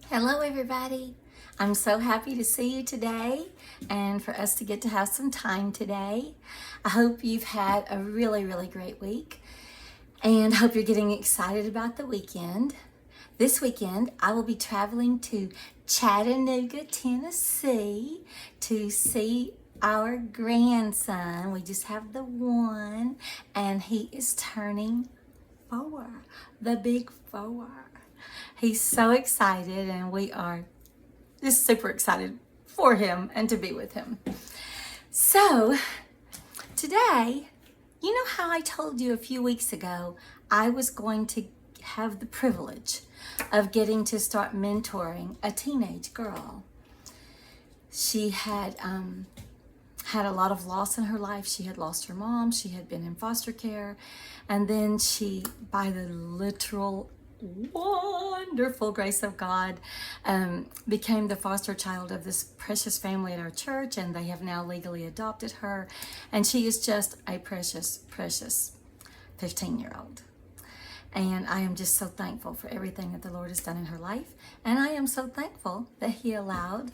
Hello everybody. I'm so happy to see you today and for us to get to have some time today. I hope you've had a really great week and hope you're getting excited about the weekend. This weekend I will be traveling to Chattanooga, Tennessee to see our grandson. We just have the one and he is turning 4, the big 4. He's so excited and we are just super excited for him and to be with him. So today, you know how I told you a few weeks ago, I was going to have the privilege of getting to start mentoring a teenage girl. She had had a lot of loss in her life. She had lost her mom. She had been in foster care. And then she, by the literal wonderful grace of God, became the foster child of this precious family at our church, and they have now legally adopted her, and she is just a precious 15-year-old. And I am just so thankful for everything that the Lord has done in her life, and I am so thankful that He allowed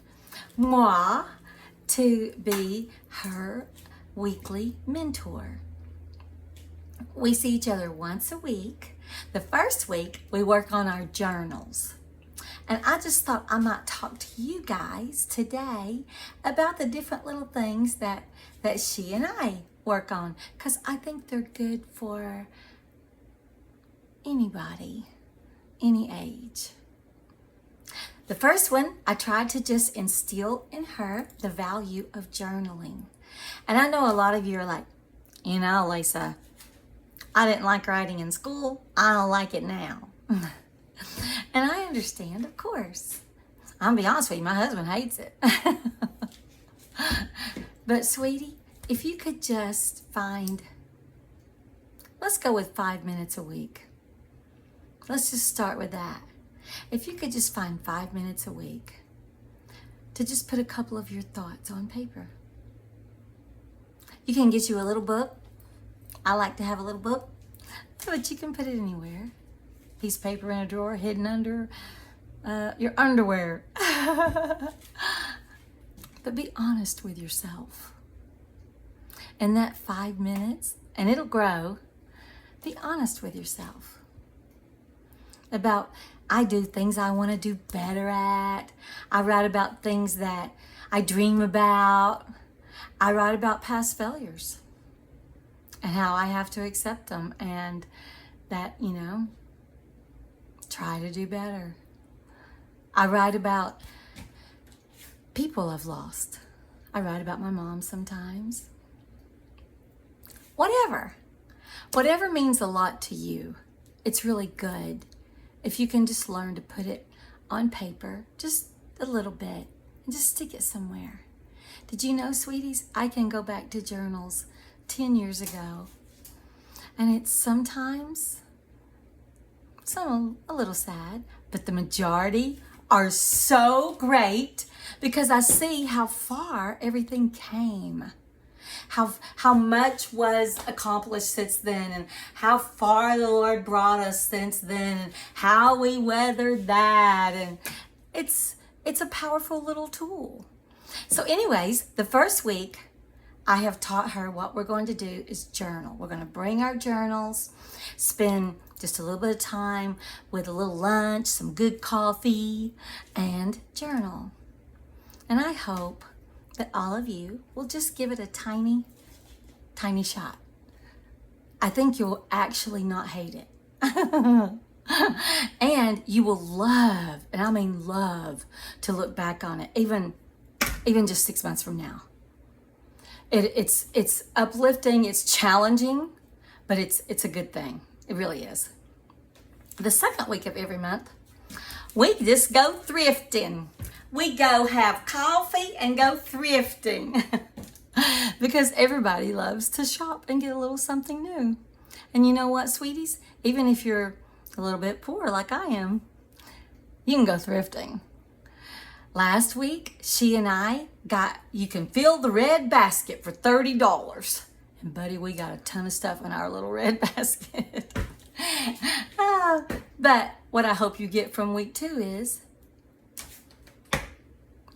moi to be her weekly mentor. We see each other once a week. The first week, we work on our journals. And I just thought I might talk to you guys today about the different little things that she and I work on, because I think they're good for anybody, any age. The first one, I tried to just instill in her the value of journaling. And I know a lot of you are like, Lisa, I didn't like writing in school. I don't like it now. And I understand, of course. I'm gonna be honest with you, my husband hates it. But sweetie, if you could just find, let's go with 5 minutes a week. Let's just start with that. If you could just find 5 minutes a week to just put a couple of your thoughts on paper. You can get you a little book. I like to have a little book, but you can put it anywhere. Piece of paper in a drawer, hidden under your underwear. But be honest with yourself. In that 5 minutes, and it'll grow, be honest with yourself. About, I do things I want to do better at. I write about things that I dream about. I write about past failures and how I have to accept them, and that, try to do better. I write about people I've lost. I write about my mom sometimes. Whatever means a lot to you, it's really good if you can just learn to put it on paper, just a little bit, and just stick it somewhere. Did you know, sweeties, I can go back to journals 10 years ago, and it's sometimes some a little sad, but the majority are so great because I see how far everything came, how much was accomplished since then, and how far the Lord brought us since then, and how we weathered that, and it's a powerful little tool. So anyways, the first week I have taught her what we're going to do is journal. We're going to bring our journals, spend just a little bit of time with a little lunch, some good coffee, and journal. And I hope that all of you will just give it a tiny shot. I think you'll actually not hate it. And you will love, and I mean love, to look back on it, even just 6 months from now. It's uplifting, it's challenging, but it's a good thing. It really is. The second week of every month, we just go thrifting. We go have coffee and go thrifting. Because everybody loves to shop and get a little something new. And you know what, sweeties? Even if you're a little bit poor like I am, you can go thrifting. Last week, she and I you can fill the red basket for $30. And buddy, we got a ton of stuff in our little red basket. But what I hope you get from week 2 is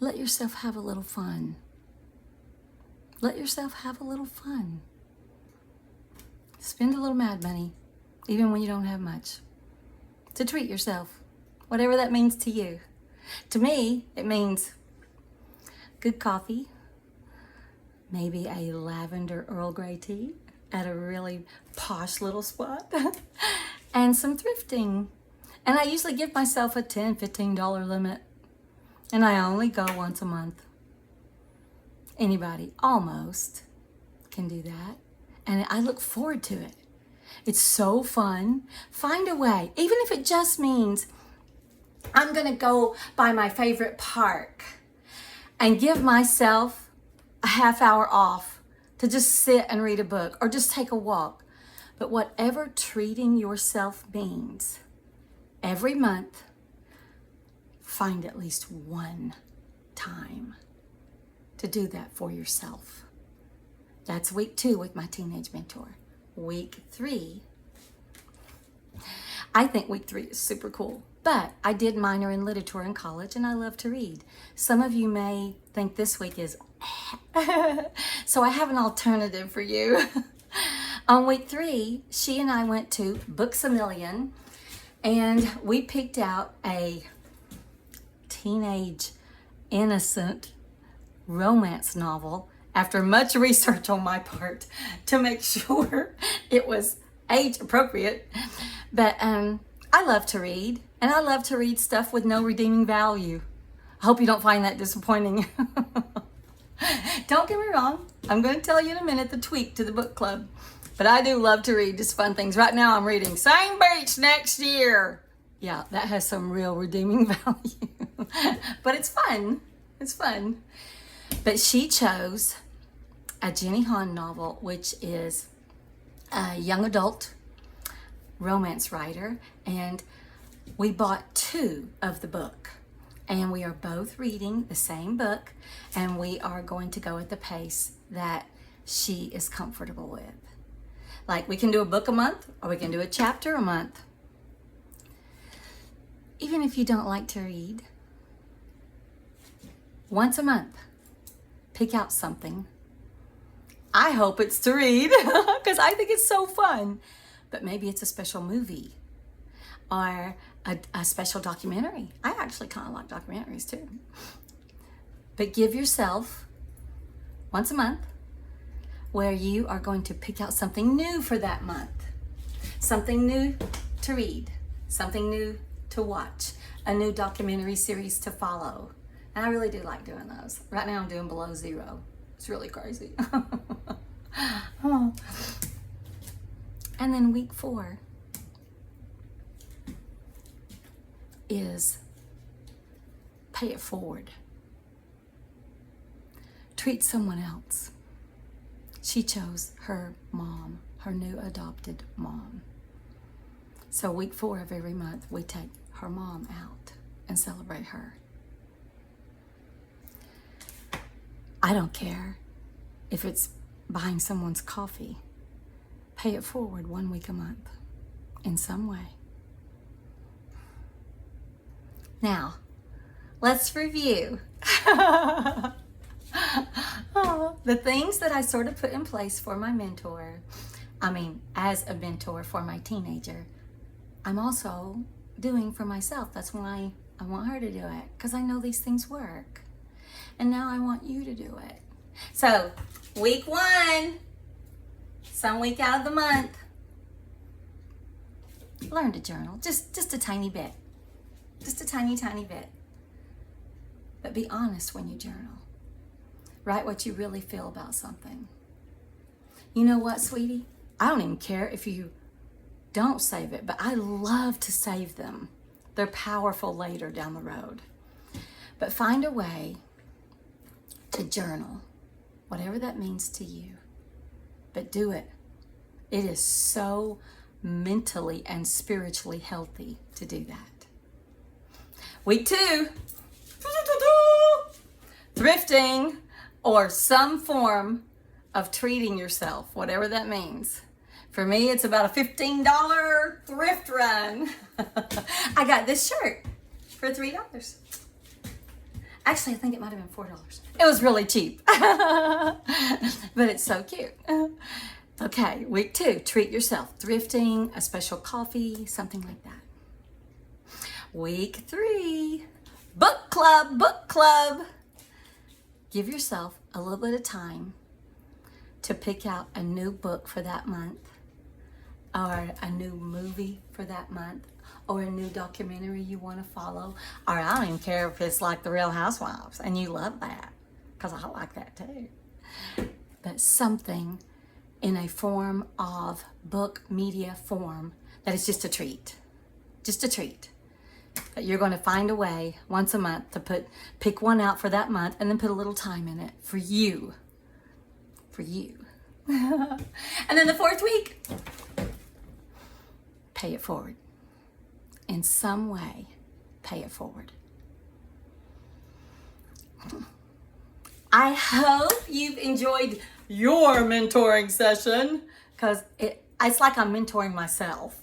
let yourself have a little fun. Let yourself have a little fun. Spend a little mad money, even when you don't have much, to treat yourself, whatever that means to you. To me, it means good coffee, maybe a lavender Earl Grey tea at a really posh little spot, and some thrifting. And I usually give myself a $10, $15 limit, and I only go once a month. Anybody, almost, can do that. And I look forward to it. It's so fun. Find a way, even if it just means I'm going to go by my favorite park and give myself a half hour off to just sit and read a book or just take a walk. But whatever treating yourself means, every month, find at least one time to do that for yourself. That's week 2 with my teenage mentor. Week 3, I think week 3 is super cool, but I did minor in literature in college and I love to read. Some of you may think this week is so I have an alternative for you. On week 3, she and I went to Books A Million and we picked out a teenage innocent romance novel after much research on my part to make sure it was age appropriate. But I love to read, and I love to read stuff with no redeeming value. I hope you don't find that disappointing. Don't get me wrong, I'm going to tell you in a minute the tweak to the book club. But I do love to read just fun things. Right now I'm reading Same Beach Next Year. Yeah, that has some real redeeming value. But it's fun. It's fun. But she chose a Jenny Han novel, which is a young adult romance writer. And we bought 2 of the book. And we are both reading the same book. And we are going to go at the pace that she is comfortable with. Like, we can do a book a month, or we can do a chapter a month. Even if you don't like to read, once a month, pick out something. I hope it's to read, because I think it's so fun. But maybe it's a special movie, or a special documentary. I actually kind of like documentaries too. But give yourself once a month where you are going to pick out something new for that month. Something new to read, something new to watch, a new documentary series to follow. And I really do like doing those. Right now I'm doing Below Zero. It's really crazy. Oh. And then week 4 is pay it forward. Treat someone else. She chose her mom, her new adopted mom. So week 4 of every month, we take her mom out and celebrate her. I don't care if it's buying someone's coffee. Pay it forward 1 week a month in some way. Now, let's review. The things that I sort of put in place for my mentor. As a mentor for my teenager, I'm also doing for myself. That's why I want her to do it, because I know these things work. And now I want you to do it. So, week 1, some week out of the month, learn to journal. Just a tiny bit. Just a tiny, tiny bit. But be honest when you journal. Write what you really feel about something. You know what, sweetie? I don't even care if you don't save it, but I love to save them. They're powerful later down the road. But find a way to journal, whatever that means to you. But do it. It is so mentally and spiritually healthy to do that. Week 2, thrifting, or some form of treating yourself, whatever that means. For me, it's about a $15 thrift run. I got this shirt for $3. Actually, I think it might have been $4. It was really cheap, but it's so cute. Okay, week 2, treat yourself. Thrifting, a special coffee, something like that. Week 3, book club, book club. Give yourself a little bit of time to pick out a new book for that month, or a new movie for that month, or a new documentary you want to follow. Or I don't even care if it's like The Real Housewives and you love that, because I like that too. But something in a form of book media form that is just a treat. Just a treat. But you're going to find a way once a month to pick one out for that month, and then put a little time in it for you. For you. And then the 4th week, pay it forward. In some way, pay it forward. I hope you've enjoyed your mentoring session, because it's like I'm mentoring myself.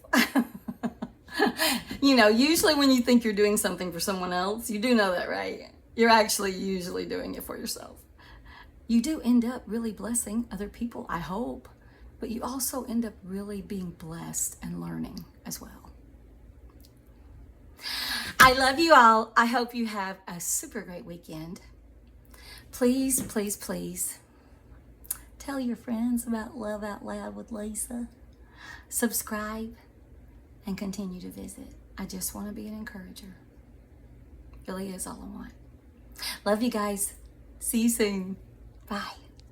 You know, usually when you think you're doing something for someone else, you do know that, right? You're actually usually doing it for yourself. You do end up really blessing other people, I hope, but you also end up really being blessed and learning as well. I love you all. I hope you have a super great weekend. Please, please, please tell your friends about Love Out Loud with Lisa. Subscribe and continue to visit. I just want to be an encourager. Really is all I want. Love you guys. See you soon. Bye.